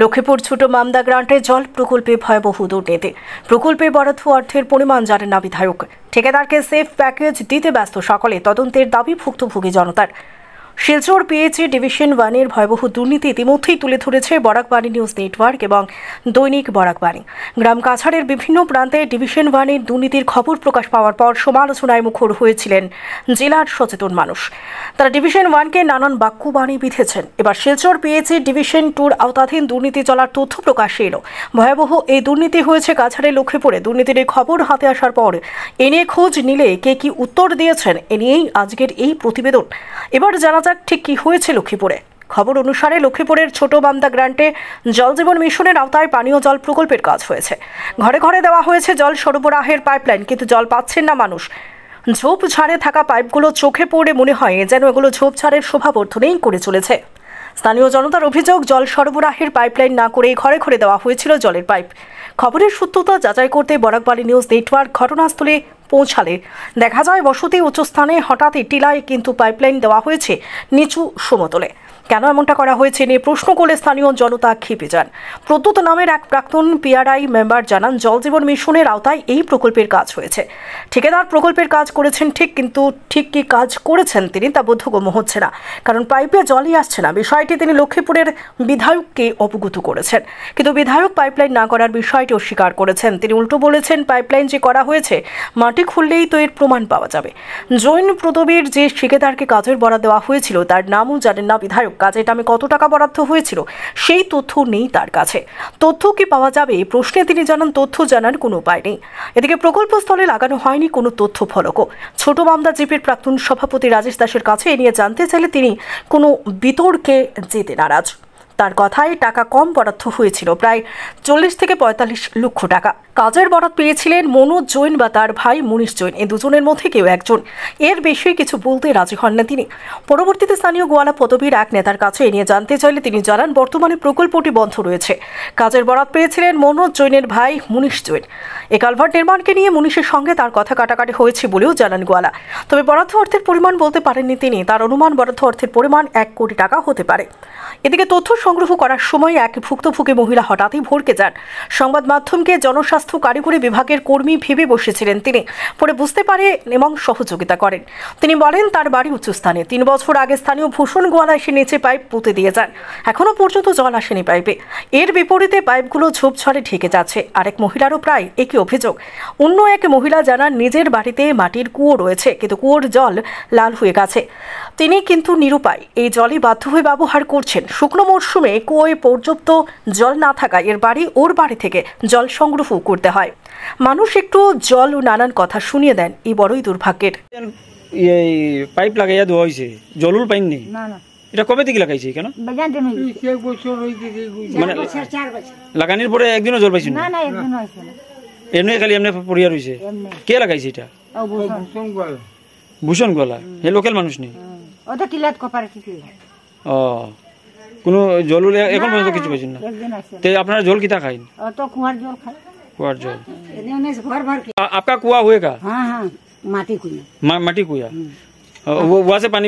লক্ষ্মীপুর ছোট মামদা গ্রান্টে জল প্রকল্পে ভয়াবহ দুর্নীতি। প্রকল্পে বরাদ্দ অর্থের পরিমাণ জানেন না বিধায়ক। ঠিকাদারকে সেফ প্যাকেজ দিতে ব্যস্ত সকলে। তদন্তের দাবি ভুক্তভোগী জনতার। শিলচর পিএইচি ডিভিশন 1-এর ভয়াবহ দুর্নীতি ইতিমধ্যেই তুলে ধরেছে বরাকবাণী নিউজ নেটওয়ার্ক এবং দৈনিক বরাকবাণী। গ্রাম কাছাড়ের বিভিন্ন প্রান্তে ডিভিশন 1-এর দুর্নীতির খবর প্রকাশ পাওয়ার পর সমালোচনায় মুখর হয়েছিলেন জেলার সচেতন মানুষ। তারা ডিভিশন 1-কে নানান বাক্যবাণী বিঁধেছেন। এবার শিলচর পিএইচি ডিভিশন 2-র আওতাধীন দুর্নীতি চলার তথ্য প্রকাশ্যে এলো। ভয়াবহ এই দুর্নীতি হয়েছে কাছাড়ের লক্ষ্মীপুরে। দুর্নীতির খবর হাতে আসার পর এ নিয়ে খোঁজ নিলে কে কি উত্তর দিয়েছেন, এ নিয়েই আজকের এই প্রতিবেদন। এবার জানা যাক ঠিক কি হয়েছে লক্ষ্মীপুরে। খবর অনুসারে লক্ষ্মীপুরের ছোট মামদা গ্রান্টে জল জীবন মিশনের আওতায় পানীয় জল প্রকল্পের কাজ হয়েছে। ঘরে ঘরে দেওয়া হয়েছে জল সরবরাহের পাইপলাইন, কিন্তু জল পাচ্ছেন না মানুষ। ঝোপঝাড়ে থাকা পাইপগুলো চোখে পড়ে মনে হয় যেন এগুলো ঝোপঝাড়ের শোভাবর্ধনেই করে চলেছে। স্থানীয় জনতার অভিযোগ, জল সরবরাহের পাইপলাইন না করে ঘরে ঘরে দেওয়া হয়েছিল জলের পাইপ। খবরের সত্যতা যাচাই করতে বরাকবাণী নিউজ নেটওয়ার্ক ঘটনাস্থলে পৌঁছালে দেখা যায় বসতি উচ্চস্থানে হঠাৎই টিলায় কিন্তু পাইপলাইন দেওয়া হয়েছে নিচু সমতলে। কেন এমনটা করা হয়েছে নিয়ে প্রশ্ন করলে স্থানীয় জনতা ক্ষেপে যান। প্রদ্যুৎ নামের এক প্রাক্তন পিআরআই মেম্বার জানান, জল জীবন মিশনের আওতায় এই প্রকল্পের কাজ হয়েছে। ঠিকাদার প্রকল্পের কাজ করেছেন ঠিক, কিন্তু ঠিক কি কাজ করেছেন তিনি তা বোধগম্য হচ্ছে না, কারণ পাইপে জলই আসছে না। বিষয়টি তিনি লক্ষ্মীপুরের বিধায়ককে অবগত করেছেন, কিন্তু বিধায়ক পাইপলাইন না করার বিষয়টি অস্বীকার করেছেন। তিনি উল্টো বলেছেন, পাইপলাইন যে করা হয়েছে মাটি খুললেই তো এর প্রমাণ পাওয়া যাবে। জৈন প্রদবীর যে ঠিকাদারকে কাজের বরাদ্দ দেওয়া হয়েছিল তার নামও জানেন না বিধায়ক। কাজের নামে কত টাকা বরাদ্দ হয়েছিল সেই তথ্য নেই তার কাছে। তথ্য কি পাওয়া যাবে এই প্রশ্নে তিনি জানান, তথ্য জানার কোনো উপায় নেই। এদিকে প্রকল্পস্থলে লাগানো হয়নি কোনো তথ্য ফলকও। ছোট মামদা জিপির প্রাক্তন সভাপতি রাজেশ দাসের কাছে এ নিয়ে জানতে চাইলে তিনি কোনো বিতর্কে যেতে নারাজ। তার কথায় টাকা কম বরাদ্দ হয়েছিল, প্রায় 40 থেকে 45 লক্ষ টাকা। কাজের বরাদ্দ পেয়েছিলেন মনোজ জৈন বা তার ভাই মনীষ জৈন, এই দুজনের মধ্যে কেউ একজন। এর বেশি কিছু বলতে রাজি হন না তিনি। পরবর্তীতে স্থানীয় গোয়ালা পদবীর এক নেতার কাছে এ নিয়ে জানতে চাইলে তিনি জানান, বর্তমানে প্রকল্পটি বন্ধ রয়েছে। কাজের বরাদ্দ পেয়েছিলেন মনোজ জৈনের ভাই মনীষ জৈন। এই কালভার্ট নির্মাণকে নিয়ে মনীষের সঙ্গে তার কথা কাটাকাটি হয়েছে বলেও জানান গোয়ালা। তবে বরাদ্দ অর্থের পরিমাণ বলতে পারেননি তিনি। তার অনুমান বরাদ্দ অর্থের পরিমাণ 1 কোটি টাকা হতে পারে। এদিকে তথ্য সংগ্রহ করার সময় এক ভুক্তভোগী মহিলা হঠাৎই ভড়কে যান। সংবাদ মাধ্যমকে জনস্বাস্থ্য কারিগরি বিভাগের কর্মী ভেবে বসেছিলেন তিনি। পরে বুঝতে পারে এবং সহযোগিতা করেন। তিনি বলেন তার বাড়ি উচ্চস্থানে। 3 বছর আগে স্থানীয় ভূষণ গোয়ালা এসে নিচে পাইপ পুঁতে দিয়ে যান। এখনো পর্যন্ত জল আসেনি পাইপে। এর বিপরীতে পাইপগুলো ঝোপঝাড়ে ঢেকে যাচ্ছে। আরেক মহিলারও প্রায় একই অভিযোগ। অন্য এক মহিলা জানান, নিজের বাড়িতে মাটির কুয়ো রয়েছে, কিন্তু কুয়োর জল লাল হয়ে গেছে। তিনি কিন্তু নিরুপায়, এই জলই বাধ্য হয়ে ব্যবহার করছেন। শুকনো মরশুমে কুয়োয় পর্যাপ্ত জল না থাকায় এর বাড়ি ওর বাড়ি থেকে জল সংগ্রহ করতে হয়। মানুষ একটু জল ও নানান কথা শুনিয়ে দেন, এই বড়ই দুর্ভাগ্যের। এই পাইপ লাগাইয়া দেওয়া হয়েছে, জলুর পাইন নেই। এটা কবে থেকে লাগাইছে? কেন মানে লাগানোর পরে একদিনও জল পাইছেন? এমনি খালি এমনি পড়িয়া রয়েছে। কে লাগাইছে এটা? ভূষণ গোয়ালা। হে লোকাল মানুষ নেই। ও, কোনো জল এখন পর্যন্ত কিছু পাইছেন না? আপনারা জল কিতা খাইন? কুয়ার জল। आपका कुआ हुएगा? हाँ, माटी कुआ। माटी कुआ। वहाँ से पानी?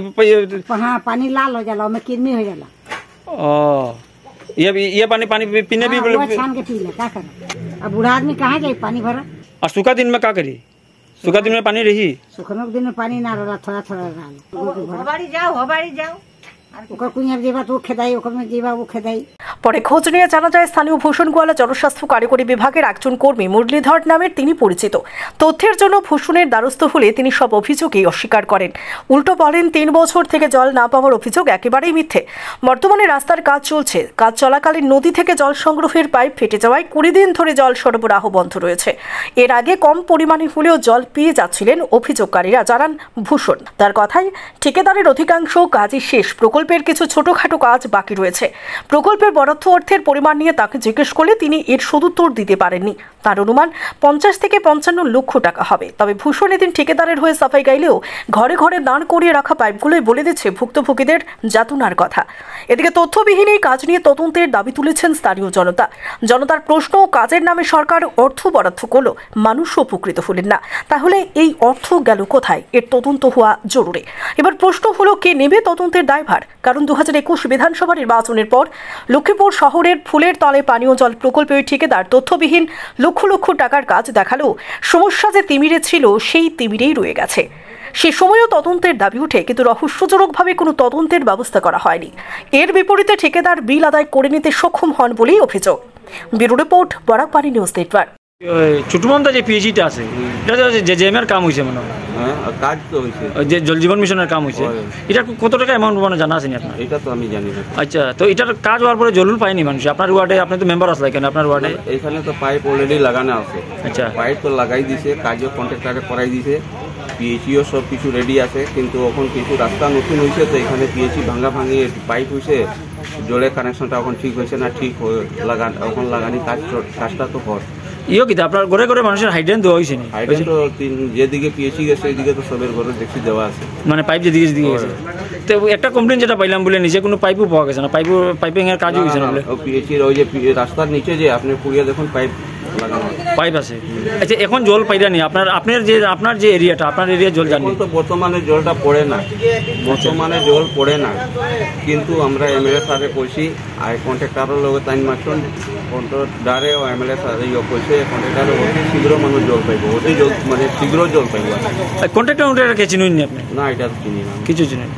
हाँ, पानी लाल हो जाला, में किरमी हो जाला। ये पानी पीने भी छान के पी ले, क्या करे? अब बूढ़ा आदमी कहाँ जाए पानी भरा? और सूखा दिन में क्या करी? सूखा दिन में पानी रही? सूखा दिन में पानी ना रहा, थोड़ा थोड़ा रहा। हबाड़ी जाओ পরে খোঁজ নিয়ে জানা যায় স্থানীয় ভূষণ গোয়ালা জনস্বাস্থ্য কারিগরি বিভাগের একজন কর্মী মুরলীধর নামের তিনি পরিচিত। তথ্যের জন্য ভূষণের দ্বারস্থ হলে তিনি সব অভিযোগই অস্বীকার করেন। উল্টো বলেন 3 বছর থেকে জল না পাওয়ার অভিযোগ একেবারেই মিথ্যে। বর্তমানে রাস্তার কাজ চলছে। কাজ চলাকালীন নদী থেকে জল সংগ্রহের পাইপ ফেটে যাওয়ায় 20 দিন ধরে জল সরবরাহ বন্ধ রয়েছে। এর আগে কম পরিমাণে হলেও জল পেয়ে যাচ্ছিলেন অভিযোগকারীরা, জানান ভূষণ। তার কথায় ঠিকাদারের অধিকাংশ কাজই শেষ, প্রকল্পের কিছু ছোটখাটো কাজ বাকি রয়েছে। প্রকল্পের বরাদ্দ অর্থের পরিমাণ নিয়ে তাকে জিজ্ঞেস করলে তিনি এর সদুত্তর দিতে পারেননি। তার অনুমান 50 থেকে 55 লক্ষ টাকা হবে। তবে ভূষণ এদিন ঠিকাদারের হয়ে সাফাই গাইলেও ঘরে ঘরে দাঁড় করিয়ে রাখা পাইপগুলোই বলে দিচ্ছে ভুক্তভোগীদের যাতনার কথা। এদিকে তথ্যবিহীন এই কাজ নিয়ে তদন্তের দাবি তুলেছেন স্থানীয় জনতা। জনতার প্রশ্ন, কাজের নামে সরকার অর্থ বরাদ্দ করলো, মানুষ উপকৃত হলেন না, তাহলে এই অর্থ গেল কোথায়? এর তদন্ত হওয়া জরুরি। এবার প্রশ্ন হলো, কে নেবে তদন্তের দায়ভার? কারণ 2021 বিধানসভা নির্বাচনের পর লক্ষ্মীপুর শহরের ফুলের তলে পানীয় জল প্রকল্পের ঠিকাদার তথ্যবিহীন লক্ষ লক্ষ টাকার কাজ দেখালেও সমস্যা যে তিমিরে ছিল সেই তিমিরেই রয়ে গেছে। সে সময়ও তদন্তের দাবি উঠে, কিন্তু রহস্যজনকভাবে কোনো তদন্তের ব্যবস্থা করা হয়নি। এর বিপরীতে ঠিকাদার বিল আদায় করে নিতে সক্ষম হন বলেই অভিযোগ। ব্যুরো রিপোর্ট, বরাকবাড়ি নিউজ নেটওয়ার্ক। ছোটমন্দা যে পিএইচইটা আছে, এটা যে জেএমের কাম হয়েছে মনে হয়, কাজ তো হয়েছে, যে জল জীবন মিশনের কাম হয়েছে, এটা কত টাকা অ্যামাউন্ট মানে জানা আছে আপনার? এটা তো আমি জানি না। আচ্ছা, তো এটার কাজ হওয়ার পরে জলুল পায়নি মানুষ? আপনার ওয়ার্ডে আপনি তো মেম্বার আসলে কেন আপনার ওয়ার্ডে? এখানে তো পাইপ অলরেডি লাগানো আছে। আচ্ছা, পাইপ তো লাগাই দিছে, কাজও কন্ট্রাক্টরে করাই দিছে, পিএইচিও সব কিছু রেডি আছে, কিন্তু এখন কিছু রাস্তা নতুন হয়েছে, তো এখানে পিএইচি ভাঙা ভাঙি পাইপ হয়েছে, জলের কানেকশনটা এখন ঠিক হয়েছে না, ঠিক এখন লাগানি কাজটা তো হয়। ইও কি আপনার ঘরে ঘরে মানুষের হাইড্রেন দেওয়া হয়েছে? হাইড্রেন তো যেদিকে পিএইচি গেছে এইদিকে তো সবের ঘরে দেখছি দেওয়া আছে, মানে পাইপ যেদিকে গেছে। তো একটা কমপ্লেন যেটা পাইলাম বলে নিচে কোনো পাইপও পাওয়া গেছে না, পাইপিং এর কাজও হয়েছে না বলে? পিএইচির ওই যে রাস্তার নিচে যে আপনি পুড়িয়ে দেখুন পাইপ আছে। আচ্ছা, এখন জল পাইরা নি আপনার যে এরিয়াটা, আপনার এরিয়া জল জানি তো বর্তমানে জলটা পড়ে না, বর্তমানে জল পড়ে না, কিন্তু আমরা এমএলএ স্যারে কইছি, আর কন্ট্রাক্টরের লগে টাইম মারছেন, কন্ট্রাক্টরে ও এমএলএ স্যারে কইছে কন্ট্রাক্টরে অতি শীঘ্র মানুষ জল পাইব, অতি জল মানে শীঘ্র জল পাইব। কন্ট্রাক্টর কে চিনুন আপনি? না, এটা চিনি না, কিছু চিনেন।